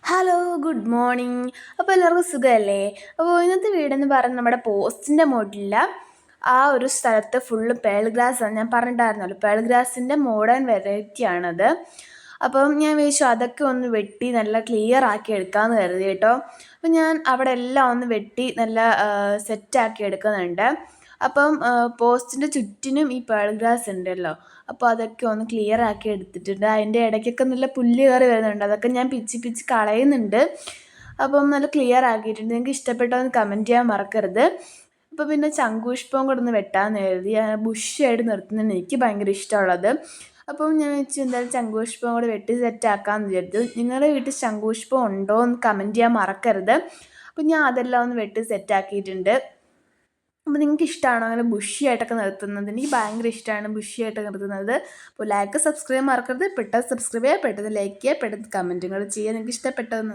Hello, good morning. അപ്പോൾ എല്ലാവർക്കും സുഖമല്ലേ? അപ്പോൾ ഇന്നത്തെ വീടെന്ന് പറയുന്നത് നമ്മുടെ പോസ്റ്റിൻ്റെ മോഡലില്ല ആ ഒരു സ്ഥലത്ത് ഫുള്ള് പേൾ ഗ്രാസ് ആണ്. ഞാൻ പറഞ്ഞിട്ടായിരുന്നല്ലോ, പേൾ ഗ്രാസിൻ്റെ മോഡേൺ വെറൈറ്റി ആണത്. അപ്പം ഞാൻ വിചാരിച്ചു അതൊക്കെ ഒന്ന് വെട്ടി നല്ല ക്ലിയർ ആക്കി എടുക്കാമെന്ന് കരുതി കേട്ടോ. അപ്പം ഞാൻ അവിടെ എല്ലാം ഒന്ന് വെട്ടി നല്ല സെറ്റാക്കി എടുക്കുന്നുണ്ട്. അപ്പം പോസ്റ്റിൻ്റെ ചുറ്റിനും ഈ പേൾ ഗ്രാസ് ഉണ്ടല്ലോ, അപ്പോൾ അതൊക്കെ ഒന്ന് ക്ലിയർ ആക്കി എടുത്തിട്ടുണ്ട്. അതിൻ്റെ ഇടയ്ക്കൊക്കെ നല്ല പുല്ല് കയറി വരുന്നുണ്ട്, അതൊക്കെ ഞാൻ പിച്ചി പിച്ചി കളയുന്നുണ്ട്. അപ്പം നല്ല ക്ലിയർ ആക്കിയിട്ടുണ്ട്. നിങ്ങൾക്ക് ഇഷ്ടപ്പെട്ടോ എന്ന് കമൻറ്റ് ചെയ്യാൻ മറക്കരുത്. അപ്പോൾ പിന്നെ ചങ്കുപുഷ്പം കൂടെ ഒന്ന് വെട്ടാമെന്ന് കരുതി. ബുഷിയായിട്ട് നിർത്തുന്നതാണ് എനിക്ക് ഭയങ്കര ഇഷ്ടമുള്ളത്. അപ്പം ഞാൻ വെച്ച് എന്തായാലും ചങ്കുപുഷ്പം കൂടെ വെട്ടി സെറ്റാക്കാമെന്ന് വിചാരിച്ചു. നിങ്ങളുടെ വീട്ടിൽ ചങ്കുപുഷ്പം ഉണ്ടോ എന്ന് കമൻറ്റ് ചെയ്യാൻ മറക്കരുത്. അപ്പം ഞാൻ അതെല്ലാം ഒന്ന് വെട്ടി സെറ്റാക്കിയിട്ടുണ്ട്. അപ്പോൾ നിങ്ങൾക്ക് ഇഷ്ടമാണോ അങ്ങനെ ബുഷിയായിട്ടൊക്കെ നിർത്തുന്നത്? എനിക്ക് ഭയങ്കര ഇഷ്ടമാണ് ബുഷിയായിട്ടൊക്കെ നിർത്തുന്നത്. അപ്പോൾ ലൈക്ക് സബ്സ്ക്രൈബ് മറക്കരുത്. പെട്ടെന്ന് സബ്സ്ക്രൈബ് ചെയ്യുക, പെട്ടെന്ന് ലൈക്ക് ചെയ്യുക, പെട്ടെന്ന് കമൻറ്റുകൾ ചെയ്യുക നിങ്ങൾക്ക് ഇഷ്ടപ്പെട്ടതെന്ന്.